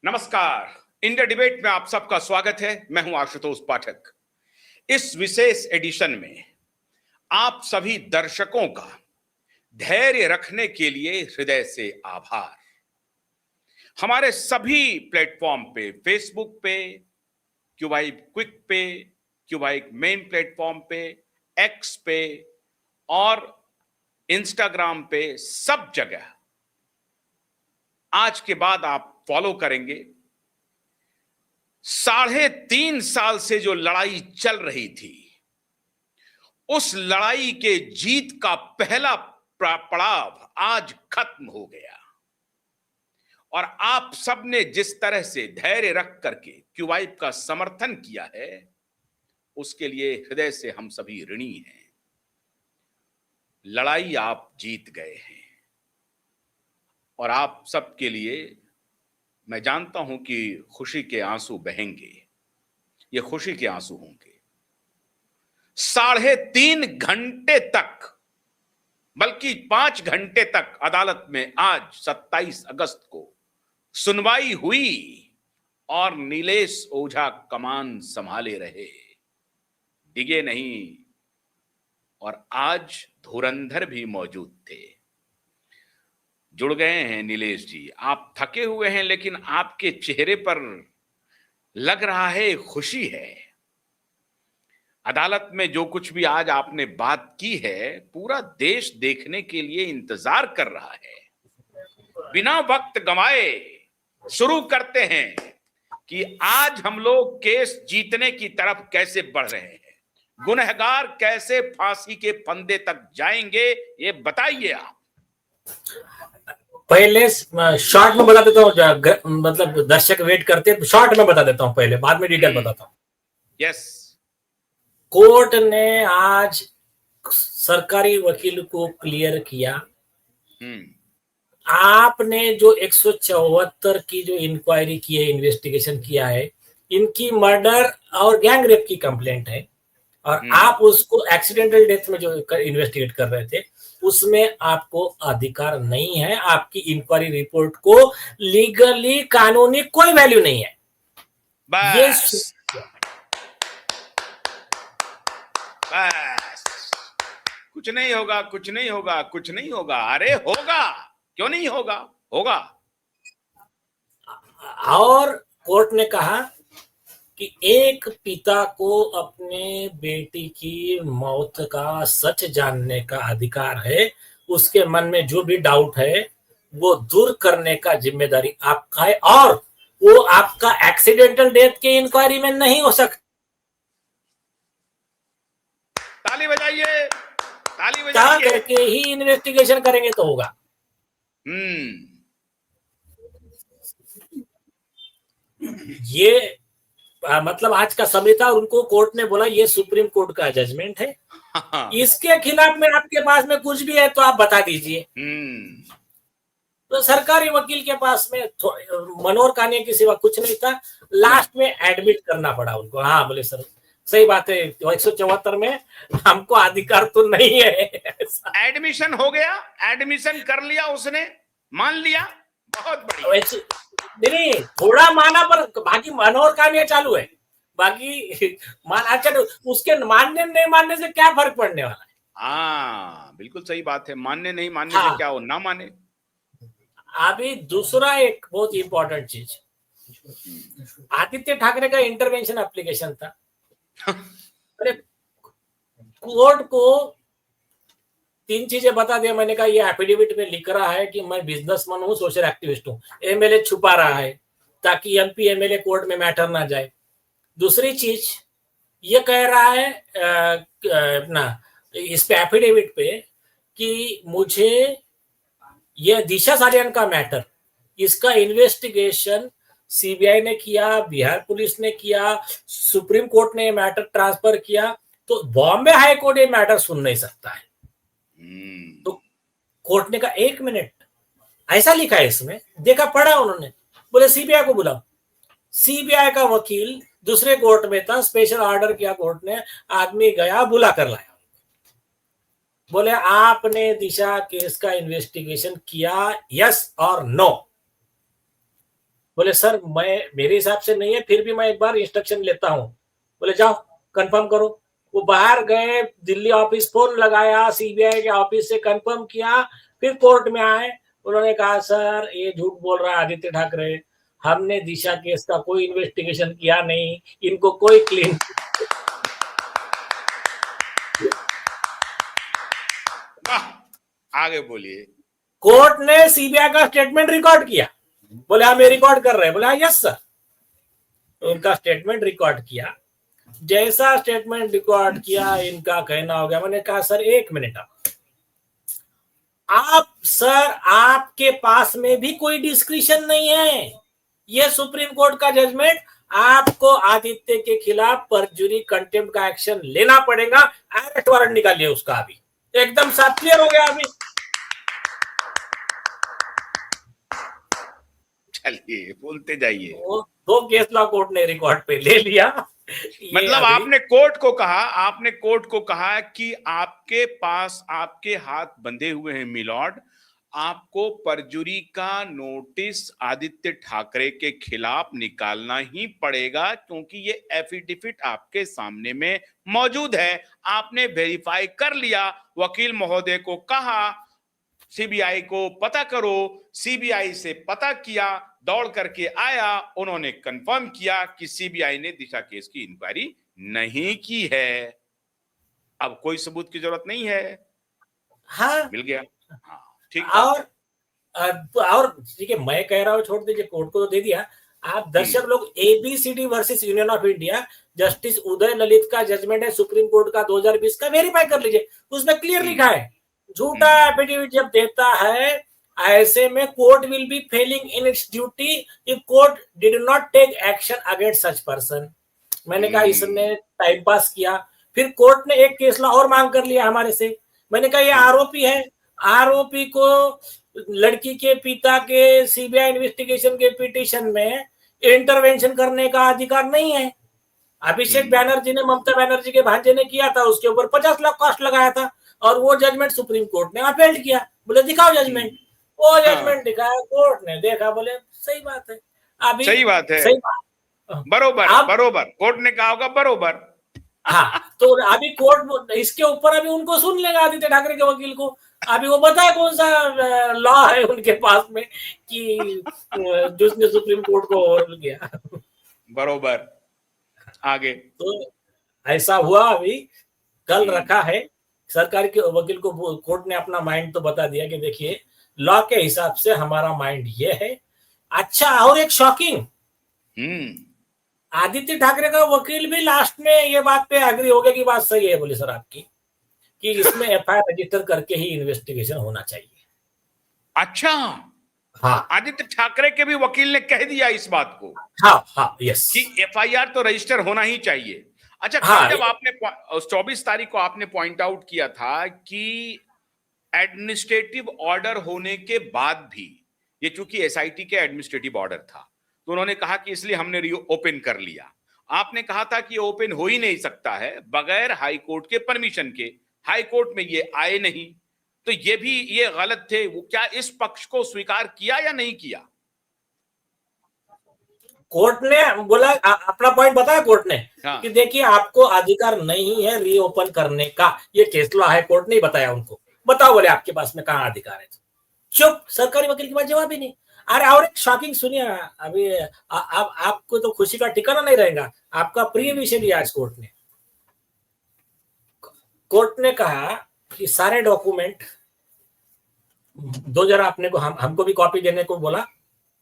नमस्कार। India debate में आप सबका स्वागत है। मैं हूं आशुतोष पाठक। इस विशेष एडिशन में आप सभी दर्शकों का धैर्य रखने के लिए हृदय से आभार। हमारे सभी प्लेटफॉर्म पे, फेसबुक पे, क्यूबाई क्विक पे, क्यूबाई मेन प्लेटफॉर्म पे, एक्स पे और इंस्टाग्राम पे, सब जगह आज के बाद आप फॉलो करेंगे। 3.5 साल से जो लड़ाई चल रही थी, उस लड़ाई के जीत का पहला पड़ाव आज खत्म हो गया और आप सबने जिस तरह से धैर्य रख करके क्यूबाइब का समर्थन किया है, उसके लिए हृदय से हम सभी ऋणी हैं। लड़ाई आप जीत गए हैं और आप सबके लिए मैं जानता हूं कि खुशी के आंसू बहेंगे। ये खुशी के आंसू होंगे। 3.5 घंटे तक, बल्कि 5 घंटे तक अदालत में आज 27 अगस्त को सुनवाई हुई और नीलेश ओझा कमान संभाले रहे, डिगे नहीं। और आज धुरंधर भी मौजूद थे। जुड़ गए हैं नीलेश जी। आप थके हुए हैं, लेकिन आपके चेहरे पर लग रहा है खुशी है। अदालत में जो कुछ भी आज आपने बात की है, पूरा देश देखने के लिए इंतजार कर रहा है। बिना वक्त गंवाए शुरू करते हैं कि आज हम लोग केस जीतने की तरफ कैसे बढ़ रहे हैं, गुनहगार कैसे फांसी के फंदे तक जाएंगे, ये बताइए आप। पहले शॉर्ट में बता देता हूँ, मतलब दर्शक वेट करते हैं, शॉर्ट में बता देता हूँ, पहले बाद में डिटेल बताता हूँ। यस। कोर्ट ने आज सरकारी वकील को क्लियर किया, आपने जो 174 की जो इंक्वायरी की है, इन्वेस्टिगेशन किया है, इनकी मर्डर और गैंग रेप की कंप्लेंट है और आप उसको एक्सीडेंटल डेथ में जो इन्वेस्टिगेट कर रहे थे, उसमें आपको अधिकार नहीं है। आपकी इंक्वायरी रिपोर्ट को लीगली, कानूनी कोई वैल्यू नहीं है। बस कुछ नहीं होगा, कुछ नहीं होगा, कुछ नहीं होगा। अरे होगा, क्यों नहीं होगा? होगा। और कोर्ट ने कहा कि एक पिता को अपने बेटी की मौत का सच जानने का अधिकार है। उसके मन में जो भी डाउट है वो दूर करने का जिम्मेदारी आपका है और वो आपका एक्सीडेंटल डेथ के इंक्वायरी में नहीं हो सकता। ताली बजाइए, ताली बजाइए। करके ही इन्वेस्टिगेशन करेंगे तो होगा। ये मतलब आज का समिता, उनको कोर्ट ने बोला ये सुप्रीम कोर्ट का जजमेंट है, इसके खिलाफ में आपके पास में कुछ भी है तो आप बता दीजिए। तो सरकारी वकील के पास में मनोहर कानिया के सिवा कुछ नहीं था। लास्ट में एडमिट करना पड़ा उनको। हाँ बोले सर सही बात है, 174 में हमको अधिकार तो नहीं है। एडमिशन हो गया, एडमिशन कर लिया, उसने मान लिया। बहुत बढ़िया। नहीं, थोड़ा माना, पर बाकी मनोहर कानिया चालू है। बाकी अच्छा, उसके मानने नहीं मानने से क्या फर्क पड़ने वाला है? हाँ बिल्कुल सही बात है। मानने नहीं मानने से क्या हो, ना माने। अभी दूसरा एक बहुत इंपॉर्टेंट चीज, आदित्य ठाकरे का इंटरवेंशन एप्लीकेशन था। अरे कोर्ट को 3 चीजें बता दिया। मैंने कहा ये एफिडेविट में लिख रहा है कि मैं बिजनेसमैन हूँ, सोशल एक्टिविस्ट हूँ। एमएलए छुपा रहा है ताकि एमपी एमएलए कोर्ट में मैटर ना जाए। दूसरी चीज ये कह रहा है अपना इस पे एफिडेविट पे कि मुझे ये दिशा सालियान का मैटर, इसका इन्वेस्टिगेशन सीबीआई ने किया, बिहार पुलिस ने किया, सुप्रीम कोर्ट ने मैटर ट्रांसफर किया, तो बॉम्बे हाई कोर्ट ये मैटर सुन नहीं सकता है। तो कोर्ट ने कहा 1 मिनट, ऐसा लिखा है इसमें, देखा पढ़ा उन्होंने, बोले सीबीआई को बुलाओ। सीबीआई का वकील दूसरे कोर्ट में था, स्पेशल ऑर्डर किया कोर्ट ने, आदमी गया, बुला कर लाया। बोले आपने दिशा केस का इन्वेस्टिगेशन किया, यस और नो? बोले सर मेरे हिसाब से नहीं है, फिर भी मैं एक बार इंस्ट्रक्शन लेता हूँ। बोले जाओ कंफर्म करो। वो बाहर गए, दिल्ली ऑफिस फोन लगाया, सीबीआई के ऑफिस से कंफर्म किया, फिर कोर्ट में आए। उन्होंने कहा सर ये झूठ बोल रहा है आदित्य ठाकरे, हमने दिशा केस का कोई इन्वेस्टिगेशन किया नहीं, इनको कोई क्लीन। आगे बोलिए। कोर्ट ने सीबीआई का स्टेटमेंट रिकॉर्ड किया। बोले हाँ मैं रिकॉर्ड कर रहे हैं। बोले हाँ यस सर। तो उनका स्टेटमेंट रिकॉर्ड किया। जैसा स्टेटमेंट रिकॉर्ड किया, इनका कहना हो गया। मैंने कहा सर एक मिनट, आप सर आपके पास में भी कोई डिस्क्रिशन नहीं है। यह सुप्रीम कोर्ट का जजमेंट, आपको आदित्य के खिलाफ परजुरी कंटेम्प्ट का एक्शन लेना पड़ेगा। अरेस्ट वारंट निकालिए उसका। अभी एकदम साफ क्लियर हो गया। अभी चलिए बोलते जाइए। वो 2 केस लॉ कोर्ट ने रिकॉर्ड पे ले लिया। मतलब आपने कोर्ट को कहा कि आपके पास आपके हाथ बंधे हुए हैं मिलॉर्ड, आपको परजुरी का नोटिस आदित्य ठाकरे के खिलाफ निकालना ही पड़ेगा, क्योंकि ये एफिडेविट आपके सामने में मौजूद है। आपने वेरीफाई कर लिया। वकील महोदय को कहा सीबीआई को पता करो, सीबीआई से पता किया, दौड़ करके आया, उन्होंने कंफर्म किया कि सीबीआई ने दिशा केस की इंक्वायरी नहीं की है। अब कोई सबूत की जरूरत नहीं है। हाँ मिल गया। हाँ ठीक। और ठीक है, मैं कह रहा हूं छोड़ दीजिए, कोर्ट को तो दे दिया। आप दर्शक लोग ABCD versus Union of India justice Uday Lalit का जजमेंट है सुप्रीम कोर्ट का 2020 का, वेरीफाई कर लीजिए। उसमें क्लियर लिखा है झूठा एफिडेविट जब देता है ऐसे में court will be failing in its duty if court did not take action against such person. मैंने कहा इसने टाइम पास किया। फिर कोर्ट ने एक केस लॉ और मांग कर लिया हमारे से। मैंने कहा ये आरोपी है, आरोपी को लड़की के पिता के सीबीआई इन्वेस्टिगेशन के पिटीशन में इंटरवेंशन करने का अधिकार नहीं है। अभिषेक बैनर्जी ने ममता बनर्जी के भांजे ने किया था, उसके ऊपर 50 लाख कॉस्ट लगाया था, और वो जजमेंट सुप्रीम कोर्ट ने अपील किया। बोले दिखाओ जजमेंट। वो जजमेंट दिखाया, कोर्ट ने देखा, बोले सही बात है। अभी सही बात है, सही बात, बरोबर बरोबर, कोर्ट ने कहा होगा बरोबर। हाँ, तो अभी कोर्ट इसके ऊपर अभी उनको सुन लेगा, आदित्य ठाकरे के वकील को। अभी वो बताए कौन सा लॉ है उनके पास में कि जिसने सुप्रीम कोर्ट को ओवररूल किया। बरोबर। आगे तो ऐसा हुआ। अभी कल रखा है सरकार के वकील को, कोर्ट ने अपना माइंड तो बता दिया कि देखिए लॉ के हिसाब से हमारा माइंड ये है। अच्छा, और एक शॉकिंग, आदित्य ठाकरे का वकील भी लास्ट में ये बात पे एग्री हो गया कि बात सही है, बोले सर आपकी, कि इसमें एफआईआर रजिस्टर करके ही इन्वेस्टिगेशन होना चाहिए। अच्छा, हाँ, आदित्य ठाकरे के भी वकील ने कह दिया इस बात को। हाँ यस, कि एफआईआर तो रजिस्टर होना ही चाहिए। अच्छा, हाँ, जब आपने 24 तारीख को आपने पॉइंट आउट किया था कि एडमिनिस्ट्रेटिव ऑर्डर होने के बाद भी, ये चूंकि एसआईटी के एडमिनिस्ट्रेटिव ऑर्डर था, तो उन्होंने कहा कि इसलिए हमने रीओपन कर लिया। आपने कहा था कि ओपन हो ही नहीं सकता है बगैर हाई कोर्ट के परमिशन के। हाई कोर्ट में ये आए नहीं, तो ये गलत थे। वो क्या इस पक्ष को स्वीकार किया या नहीं किया? कोर्ट ने बोला, अपना पॉइंट बताया कोर्ट ने। हाँ। कि देखिए आपको अधिकार नहीं है रीओपन करने का, ये केस लॉ है, कोर्ट नहीं बताया उनको। बताओ, बोले आपके पास में कहां अधिकार है? चुप, सरकारी वकील के पास जवाब ही नहीं। अरे और एक शॉकिंग सुनिए, अभी आपको तो खुशी का ठिकाना नहीं रहेगा। आपका प्रिय विषय लिया आज कोर्ट ने कहा कि सारे डॉक्यूमेंट दो जरा अपने को, हमको भी कॉपी देने को बोला,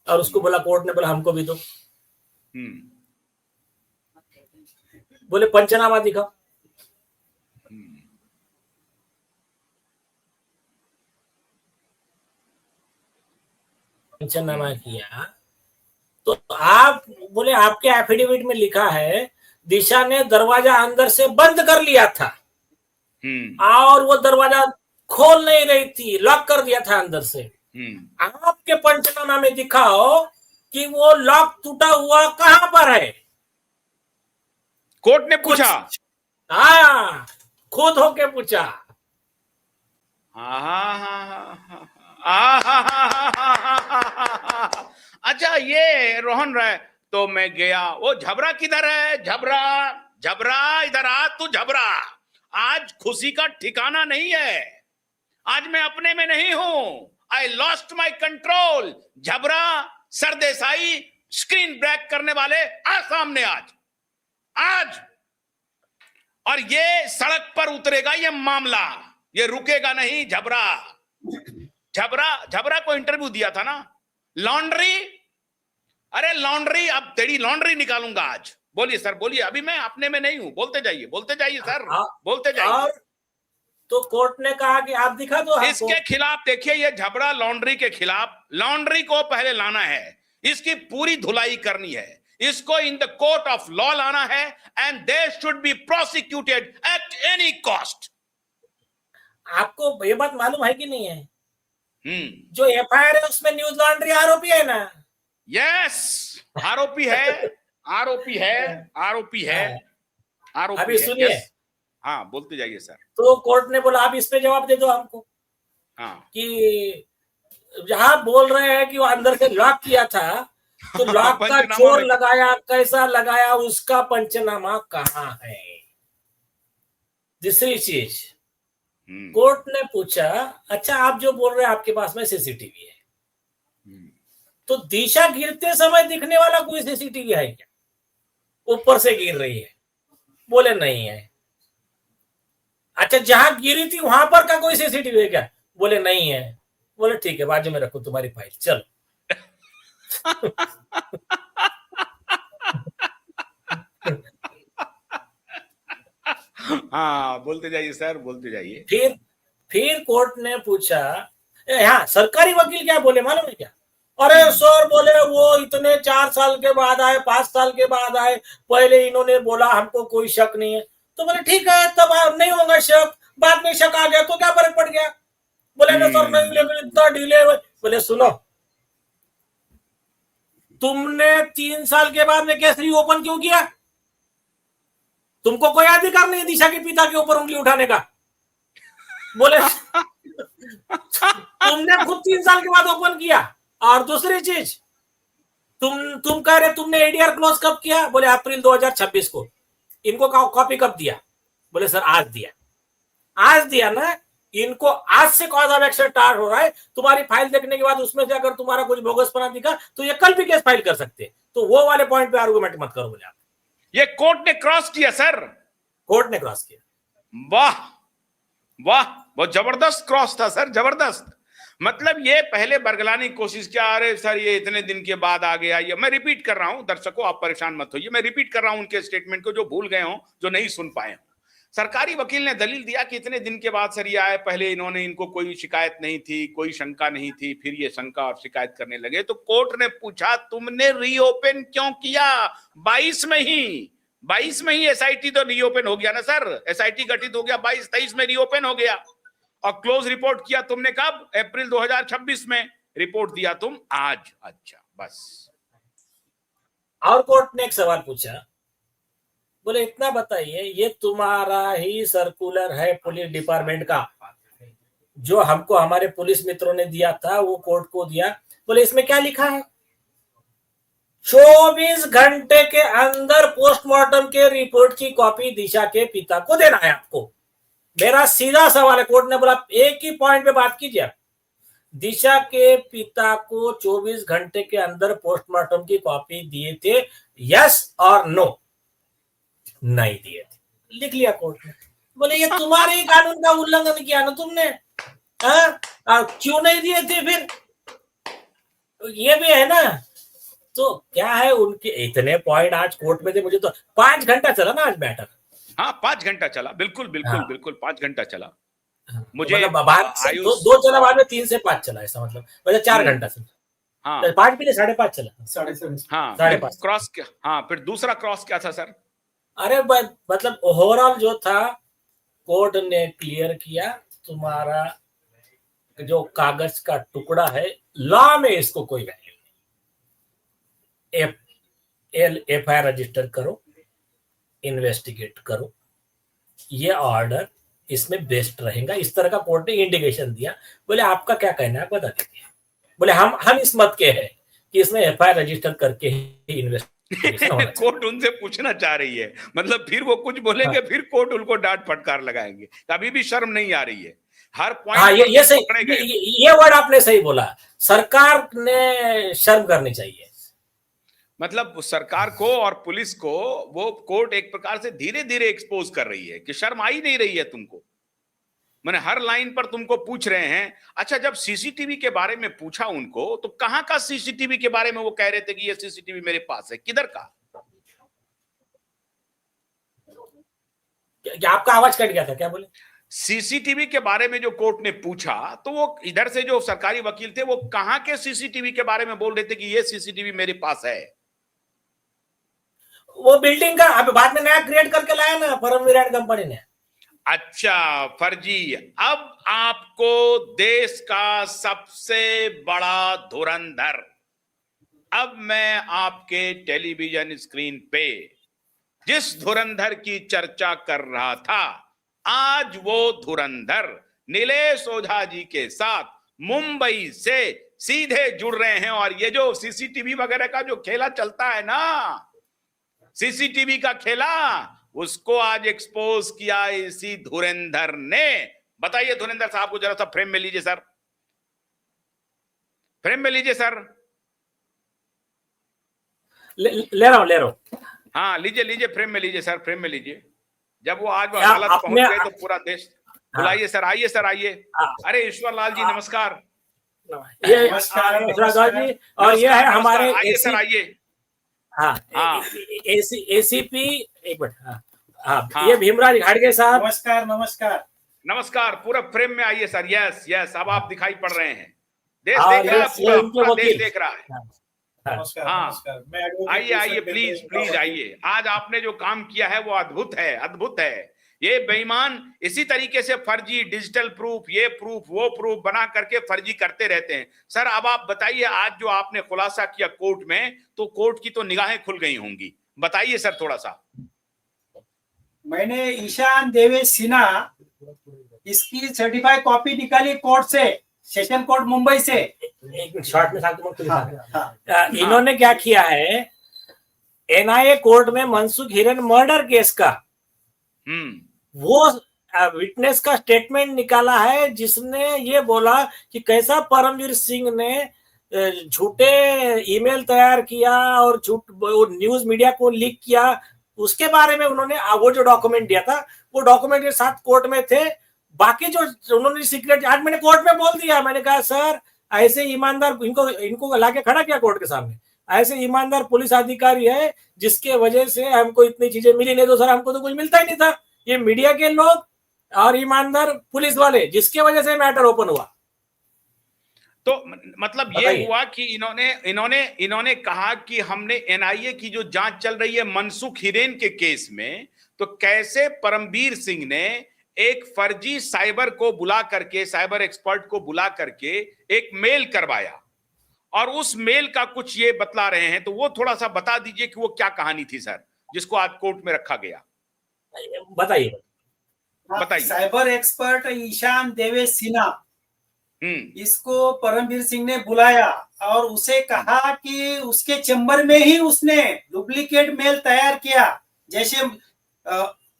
और उसको बोला, कोर्ट ने बोला हमको भी दो। बोले पंचनामा दिखाओ। पंचनामा किया तो आप बोले आपके एफिडेविट में लिखा है दिशा ने दरवाजा अंदर से बंद कर लिया था, और वो दरवाजा खोल नहीं रही थी, लॉक कर दिया था अंदर से। आपके पंचनामा में दिखाओ कि वो लॉक टूटा हुआ कहां पर है। कोर्ट ने पूछा। हाँ, खुद होके पूछा। अच्छा, ये पहन रहा है। तो मैं गया, वो झबरा किधर है? झबरा, झबरा इधर आ, तू झबरा। आज खुशी का ठिकाना नहीं है, आज मैं अपने में नहीं हूं। I lost my control. Jhabra, Sardesai, screen break करने वाले आ सामने आज, आज। और ये सड़क पर उतरेगा ये मामला, ये रुकेगा नहीं। झबरा, झबरा, झबरा को इंटरव्यू दिया था ना, लॉन्ड्री, अरे लॉन्ड्री, अब तेरी लॉन्ड्री निकालूंगा आज। बोलिए सर, बोलिए, अभी मैं अपने में नहीं हूं। बोलते जाइए सर, बोलते जाइए। तो कोर्ट ने कहा कि आप दिखा दो हमको। इसके खिलाफ देखिए, ये झबरा लॉन्ड्री के खिलाफ, लॉन्ड्री को पहले लाना है, इसकी पूरी धुलाई करनी है, इसको in the court of law लाना है, and they should be prosecuted at any cost. आपको ये बात मालूम है कि नहीं है? जो एफआईआर है उसमें न्यूज लॉन्ड्री आरोपी है ना? यस, आरोपी है, आरोपी है, आरोपी है, आरोपी। अभी सुनिए। हाँ, बोलते जाइए सर। तो कोर्ट ने बोला आप इस पे जवाब दे दो हमको। हाँ, कि जहां बोल रहे हैं कि वो अंदर से लॉक किया था, तो लॉक का चोर लगाया, कैसा लगाया, उसका पंचनामा कहाँ है? दूसरी चीज, कोर्ट ने पूछा, अच्छा आप जो बोल रहे हैं आपके पास में सीसीटीवी है, तो दिशा गिरते समय दिखने वाला कोई सीसीटीवी है क्या? ऊपर से गिर रही है, बोले नहीं है। अच्छा जहां गिरी थी वहां पर का कोई सीसीटीवी है क्या? बोले नहीं है। बोले ठीक है, बाजू में रखो तुम्हारी फाइल, चलो। हाँ, बोलते जाइए सर, बोलते जाइए। फिर कोर्ट ने पूछा, हाँ सरकारी वकील क्या बोले मालूम है क्या? अरे सर बोले वो इतने 4 साल के बाद आए, 5 साल के बाद आए, पहले इन्होंने बोला हमको कोई शक नहीं है। तो बोले ठीक है, तब नहीं होगा शक, बाद में शक आ गया तो क्या फर्क पड़ गया? बोले ना सर नहीं, लेकिन इतना डिले। बोले सुनो, तुमने 3 साल के बाद में केस रीओपन क्यों किया? तुमको कोई अधिकार नहीं दिशा के पिता के ऊपर उंगली उठाने का। बोले तुमने खुद 3 साल के बाद ओपन किया। और दूसरी चीज, तुम कह रहे तुमने एडीआर क्लोज कब किया? बोले अप्रैल 2026 को। इनको कॉपी कब दिया? बोले सर आज दिया। आज दिया ना, इनको आज से कॉज ऑफ एक्शन स्टार्ट हो रहा है। तुम्हारी फाइल देखने के बाद उसमें से अगर तुम्हारा कुछ बोगसपना दिखा तो ये कल भी केस फाइल कर सकते। तो वो वाले पॉइंट पे आर्गुमेंट मत करो। बोले आप, ये कोर्ट ने क्रॉस किया सर, कोर्ट ने क्रॉस किया। वाह वाह, बहुत जबरदस्त क्रॉस था सर, जबरदस्त। मतलब ये पहले बरगलाने की कोशिश किया, अरे सर ये इतने दिन के बाद आ गया। ये मैं रिपीट कर रहा हूं, दर्शकों आप परेशान मत होइए, मैं रिपीट कर रहा हूं उनके स्टेटमेंट को, जो भूल गए हो, जो नहीं सुन पाए हो। सरकारी वकील ने दलील दिया कि इतने दिन के बाद सर ये आए, पहले इन्होंने, इनको कोई शिकायत नहीं थी, कोई शंका नहीं थी, फिर ये शंका और शिकायत करने लगे। तो कोर्ट ने पूछा तुमने रीओपन क्यों किया? 22 में ही एसआईटी तो रीओपन हो गया ना सर, एसआईटी गठित हो गया, 22-23 में रीओपन हो गया। और क्लोज रिपोर्ट किया तुमने कब? अप्रैल 2026 में। रिपोर्ट दिया तुम आज। अच्छा बस। और कोर्ट ने एक सवाल पूछा, बोले इतना बताइए, ये तुम्हारा ही सर्कुलर है पुलिस डिपार्टमेंट का, जो हमको हमारे पुलिस मित्रों ने दिया था, वो कोर्ट को दिया। बोले इसमें क्या लिखा है? 24 घंटे के अंदर पोस्टमार्टम के रिपोर्ट की कॉपी दिशा के पिता को देना है आपको। मेरा सीधा सवाल है, कोर्ट ने बोला एक ही पॉइंट पे बात कीजिए। दिशा के पिता को 24 घंटे के अंदर पोस्टमार्टम की कॉपी दिए थे, यस और नो? नहीं दिए थे। लिख लिया कोर्ट ने। बोले ये तुम्हारे ही कानून का उल्लंघन किया ना तुमने, क्यों नहीं दिए थे फिर? ये भी है ना। तो क्या है, उनके इतने पॉइंट आज कोर्ट में थे। मुझे तो 5 घंटा चला ना आज मैटर। हाँ 5 घंटा चला, बिल्कुल बिल्कुल हाँ। बिल्कुल 5 घंटा चला। मुझे दो चला, बाद में 3 से 5 चला, ऐसा मतलब वैसे 4 घंटा से। हाँ 5 भी नहीं, 5.5 चला, 5.5। हाँ 5.5 क्रॉस क्या? हाँ फिर दूसरा क्रॉस क्या था सर? अरे मतलब ओवरऑल जो था, कोर्ट ने क्लियर किया तुम्हारा जो कागज का टुकड़ा है, लॉ में इसको कोई वैल्यू नहीं। एफआईआर रजिस्टर करो, इन्वेस्टिगेट करो, ये ऑर्डर इसमें बेस्ट रहेगा। इस तरह का कोर्ट ने इंडिकेशन दिया। बोले आपका क्या कहना है बता दीजिए। बोले हम इस मत के हैं कि इसने एफआईआर रजिस्टर करके ही इन्वेस्टिगेशन होना चाहिए। कोर्ट उनसे पूछना चाह रही है, मतलब फिर वो कुछ बोलेंगे, फिर कोर्ट उनको डांट फटकार लगाएंगे। कभी भी शर्म नहीं आ रही है, हर पॉइंट हाँ, पर ये तुम सही, पकड़े गए। ये वर्ड आपने सही बोला, सरकार ने शर्म करनी चाहिए। मतलब सरकार को और पुलिस को वो कोर्ट एक प्रकार से धीरे धीरे एक्सपोज कर रही है कि शर्म आ ही नहीं रही है तुमको। मैंने हर लाइन पर तुमको पूछ रहे हैं। अच्छा, जब सीसीटीवी के बारे में पूछा उनको, तो कहां का सीसीटीवी के बारे में वो कह रहे थे कि ये सीसीटीवी मेरे पास है, किधर का? क्या आपका आवाज कट गया था, क्या बोले? सीसीटीवी के बारे में जो कोर्ट ने पूछा, तो वो इधर से जो सरकारी वकील थे वो कहां के सीसीटीवी के बारे में बोल रहे थे कि ये सीसीटीवी मेरे पास है? वो बिल्डिंग का अब बाद में नया क्रिएट करके लाया ना परमवीर एंड कंपनी ने। अच्छा फर्जी, अब आपको देश का सबसे बड़ा धुरंधर, अब मैं आपके टेलीविजन स्क्रीन पे जिस धुरंधर की चर्चा कर रहा था, आज वो धुरंधर नीलेश ओझा जी के साथ मुंबई से सीधे जुड़ रहे हैं। और ये जो सीसीटीवी वगैरह का जो खेला चलता है ना, सीसीटीवी का खेला, उसको आज एक्सपोज किया इसी धुरंधर ने। बताइए धुरंधर साहब को जरा सा फ्रेम में लीजिए सर, फ्रेम में लीजिए सर। ले रहा हूं। हाँ लीजिए लीजिए, फ्रेम में लीजिए सर, फ्रेम में लीजिए। जब वो आज अदालत पहुंच गए तो पूरा देश बुलाइए सर, आइए सर आइए। अरे ईश्वर लाल जी नमस्कार। ये नमस्कार जी, और ये है हमारे आइए सर आइए। हाँ, एसीपी, एक मिनट। हाँ, ये भीमराज घाटगे साहब। नमस्कार नमस्कार नमस्कार, पूरा फ्रेम में आइए सर। यस यस, अब आप दिखाई पड़ रहे हैं, देश हाँ, देख रहा है, ये पूरा देश देख रहा है। नमस्कार हाँ। नमस्कार। मैं एडवोकेट आइए आइए, किशन प्लीज बेंद्रे प्लीज का आइए। आज आपने जो काम किया है वो अद्भुत है, अद्भुत है। ये बेईमान इसी तरीके से फर्जी डिजिटल प्रूफ, ये प्रूफ वो प्रूफ बना करके फर्जी करते रहते हैं। सर अब आप बताइए, आज जो आपने खुलासा किया कोर्ट में, तो कोर्ट की तो निगाहें खुल गई होंगी, बताइए सर थोड़ा सा। मैंने ईशान देवेश सिन्हा इसकी सर्टिफाइड कॉपी निकाली कोर्ट से, सेशन कोर्ट मुंबई से। एक मिनट, शॉर्ट में हाँ, इन्होंने क्या किया है, एनआईए कोर्ट में मनसुख हिरेन मर्डर केस का वो विटनेस का स्टेटमेंट निकाला है, जिसने ये बोला कि कैसा परमवीर सिंह ने झूठे ईमेल तैयार किया और झूठ न्यूज मीडिया को लीक किया। उसके बारे में उन्होंने वो जो डॉक्यूमेंट दिया था, वो डॉक्यूमेंट के साथ कोर्ट में थे। बाकी जो उन्होंने सीक्रेट, आज मैंने कोर्ट में बोल दिया, मैंने कहा सर ऐसे ईमानदार, इनको लाके खड़ा किया कोर्ट के सामने, ऐसे ईमानदार पुलिस अधिकारी है जिसके वजह से हमको इतनी चीजें मिली, नहीं तो सर हमको तो कुछ मिलता ही नहीं था। ये मीडिया के लोग और ईमानदार पुलिस वाले, जिसके वजह से मैटर ओपन हुआ। तो मतलब ये हुआ कि इन्होंने कहा कि हमने एनआईए की जो जांच चल रही है मनसुख हिरेन के केस में, तो कैसे परमवीर सिंह ने एक फर्जी साइबर को बुला करके, साइबर एक्सपर्ट को बुला करके एक मेल करवाया, और उस मेल का कुछ ये बतला रहे हैं। तो वो थोड़ा सा बता दीजिए कि वो क्या कहानी थी सर, जिसको आज कोर्ट में रखा गया। बताइए बताइए। साइबर एक्सपर्ट ईशान देवेश सिन्हा, इसको परमवीर सिंह ने बुलाया और उसे कहा कि उसके चैम्बर में ही उसने डुप्लीकेट मेल तैयार किया,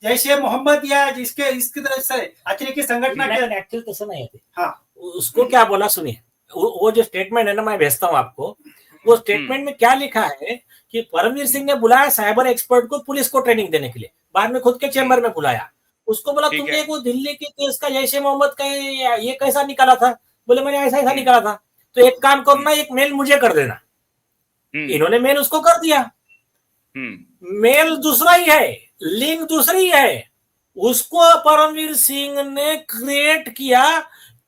जैसे मोहम्मद या जिसके इसकी तरह से आखिर की संगठन एक्चुअली तसं नहीं है। हाँ, उसको क्या बोला सुनिए, वो जो स्टेटमेंट है ना, मैं भेजता हूँ आपको। वो स्टेटमेंट में क्या लिखा है कि परमवीर सिंह ने बुलाया साइबर एक्सपर्ट को पुलिस को ट्रेनिंग देने के लिए, बाद में खुद के चैम्बर में बुलाया। उसको बोला तुमने वो दिल्ली के केस का जैसे मोहम्मद का ये कैसा निकाला था? बोले मैंने ऐसा ऐसा निकाला था। तो एक काम करना, एक मेल मुझे कर देना। इन्होंने मेल उसको कर दिया। मेल दूसरा ही है, लिंक दूसरी है। उसको परमवीर सिंह ने क्रिएट किया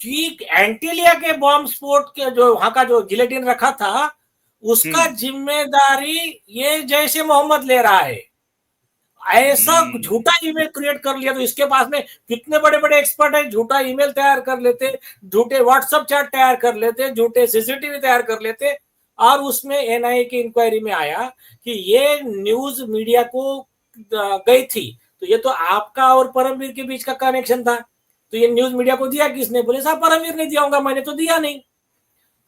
कि एंटीलिया के बॉम्ब स्फोट के जो वहां का जो जिलेटिन रखा था, उसका जिम्मेदारी ये जैसे मोहम्मद ले रहा है। ऐसा झूठा ईमेल क्रिएट कर लिया। तो इसके पास में कितने बड़े बड़े एक्सपर्ट हैं, झूठा ईमेल तैयार कर लेते, झूठे व्हाट्सएप चैट तैयार कर लेते, झूठे सीसीटीवी तैयार कर लेते। और उसमें एनआईए की इंक्वायरी में आया कि ये न्यूज मीडिया को गई थी, तो ये तो आपका और परमवीर के बीच का कनेक्शन था। तो ये न्यूज मीडिया को दिया किसने? बोले साहब परमवीर ने दिया होगा, मैंने तो दिया नहीं।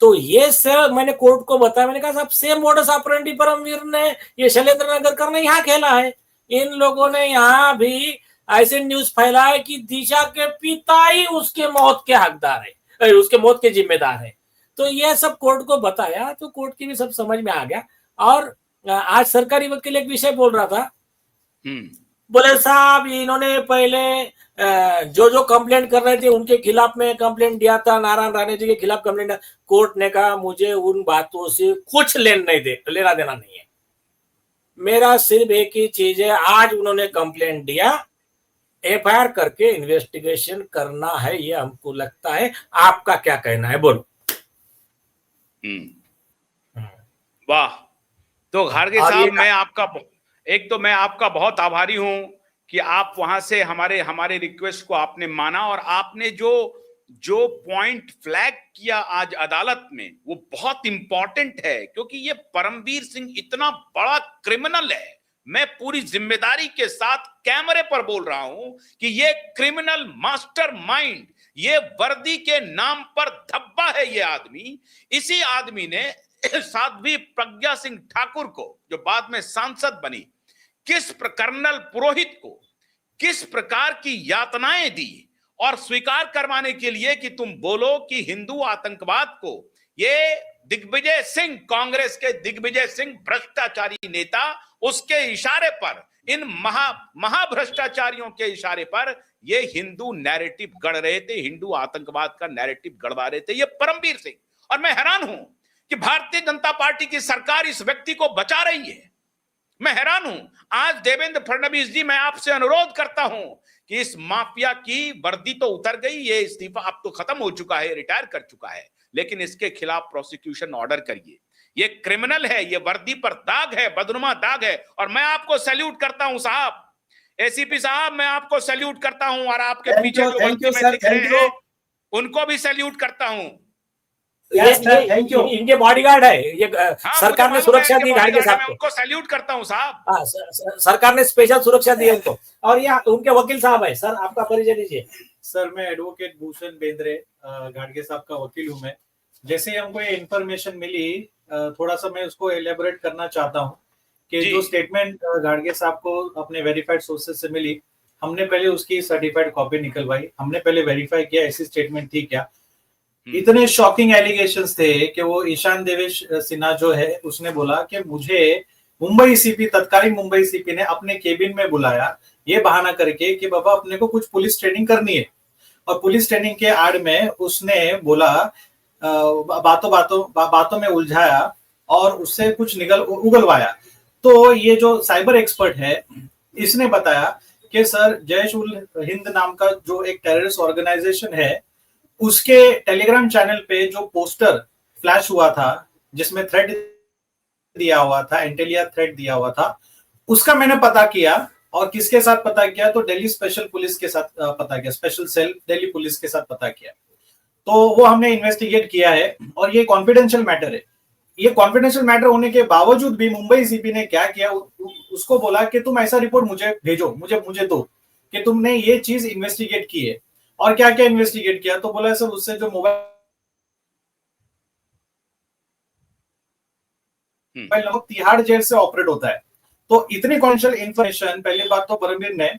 तो ये सर मैंने कोर्ट को बताया, मैंने कहा साहब सेम मोडस ऑपरेंडी परमवीर ने ये शैलेंद्र नगरकर ने यहाँ खेला है। इन लोगों ने यहाँ भी ऐसे न्यूज फैलाए कि दिशा के पिता ही उसके मौत के हकदार है, उसके मौत के जिम्मेदार है। तो ये सब कोर्ट को बताया तो कोर्ट की भी सब समझ में आ गया। और आज सरकारी वकील एक विषय बोल रहा था, बोले साहब इन्होंने पहले जो कंप्लेंट कर रहे थे उनके खिलाफ में कंप्लेंट दिया था, नारायण राणे जी के खिलाफ कंप्लेंट। कोर्ट ने कहा मुझे उन बातों से कुछ लेना देना नहीं है, मेरा सिर्फ एक ही चीज है, आज उन्होंने कंप्लेंट दिया, एफआईआर करके इन्वेस्टिगेशन करना है, ये हमको लगता है। आपका क्या कहना है, बोलो। वाह। तो खारगे साहब मैं आपका बहुत आभारी हूं कि आप वहां से हमारे रिक्वेस्ट को आपने माना और आपने जो पॉइंट फ्लैग किया आज अदालत में वो बहुत इंपॉर्टेंट है, क्योंकि ये परमवीर सिंह इतना बड़ा क्रिमिनल है। मैं पूरी जिम्मेदारी के साथ कैमरे पर बोल रहा हूं कि ये क्रिमिनल मास्टरमाइंड, ये वर्दी के नाम पर धब्बा है ये आदमी। इसी आदमी ने साध्वी प्रज्ञा सिंह ठाकुर को, जो बाद में सांसद बनी, कर्नल पुरोहित को किस प्रकार की यातनाएं दी, और स्वीकार करवाने के लिए कि तुम बोलो कि हिंदू आतंकवाद को ये दिग्विजय सिंह, कांग्रेस के दिग्विजय सिंह भ्रष्टाचारी नेता, उसके इशारे पर, इन महाभ्रष्टाचारियों के इशारे पर ये हिंदू नैरेटिव गढ़ रहे थे, हिंदू आतंकवाद का नैरेटिव गढ़वा रहे थे ये परमवीर सिंह। और मैं हैरान हूं कि भारतीय जनता पार्टी की सरकार इस व्यक्ति को बचा रही है। मैं हैरान हूं। आज देवेंद्र फडणवीस जी, मैं आपसे अनुरोध करता हूं कि इस माफिया की वर्दी तो उतर गई, ये इस्तीफा अब तो खत्म हो चुका है, रिटायर कर चुका है, लेकिन इसके खिलाफ प्रोसिक्यूशन ऑर्डर करिए। ये क्रिमिनल है, ये वर्दी पर दाग है, बदनुमा दाग है। और मैं आपको सैल्यूट करता हूं साहब, एसीपी साहब, मैं आपको सैल्यूट करता हूं, और आपके पीछे जो वर्दी में दिख रहे हैं उनको भी सैल्यूट करता हूं। इनके बॉडीगार्ड है ये। सरकार ने सुरक्षा दी गाड़ी के साथ, उनको सैल्यूट करता हूं साहब। सरकार ने स्पेशल सुरक्षा दी उनको। और यहाँ उनके वकील साहब है। सर आपका परिचय दीजिए। सर मैं एडवोकेट भूषण बेंद्रे, गाड़गे साहब का वकील हूं मैं। जैसे ही हमको ये इन्फॉर्मेशन मिली, थोड़ा सा मैं उसको एलेबोरेट करना चाहता हूं कि जो स्टेटमेंट गाड़गे साहब को अपने वेरीफाइड सोर्सेज से मिली, हमने पहले उसकी सर्टिफाइड कॉपी निकलवाई, हमने पहले वेरीफाई किया ऐसी स्टेटमेंट थी क्या। इतने शॉकिंग एलिगेशंस थे कि वो ईशान देवेश सिन्हा जो है उसने बोला कि मुझे मुंबई सीपी, तत्कालीन मुंबई सीपी ने अपने केबिन में बुलाया ये बहाना करके कि बाबा अपने को कुछ पुलिस ट्रेनिंग करनी है। और पुलिस ट्रेनिंग के आड़ में उसने बोला, बातों में उलझाया और उससे कुछ उगलवाया। तो ये जो साइबर एक्सपर्ट है इसने बताया कि सर जैश उल हिंद नाम का जो एक टेररिस्ट ऑर्गेनाइजेशन है, उसके टेलीग्राम चैनल पे जो पोस्टर फ्लैश हुआ था जिसमें थ्रेड दिया हुआ था, एंटेलिया थ्रेड दिया हुआ था, उसका मैंने पता किया। और किसके साथ पता किया? तो दिल्ली स्पेशल पुलिस के साथ पता किया, स्पेशल सेल दिल्ली पुलिस के साथ पता किया। तो वो हमने इन्वेस्टिगेट किया है और ये कॉन्फिडेंशियल मैटर है। ये कॉन्फिडेंशियल मैटर होने के बावजूद भी मुंबई सीपी ने क्या किया, उसको बोला कि तुम ऐसा रिपोर्ट मुझे भेजो, मुझे दो कि तुमने ये चीज इन्वेस्टिगेट की है। और क्या क्या इन्वेस्टिगेट किया? तो बोला सर उससे जो मोबाइल लगभग तिहाड़ जेल से ऑपरेट होता है। तो इतनी कॉन्फिडेंशियल इंफॉर्मेशन पहली बात तो परमवीर ने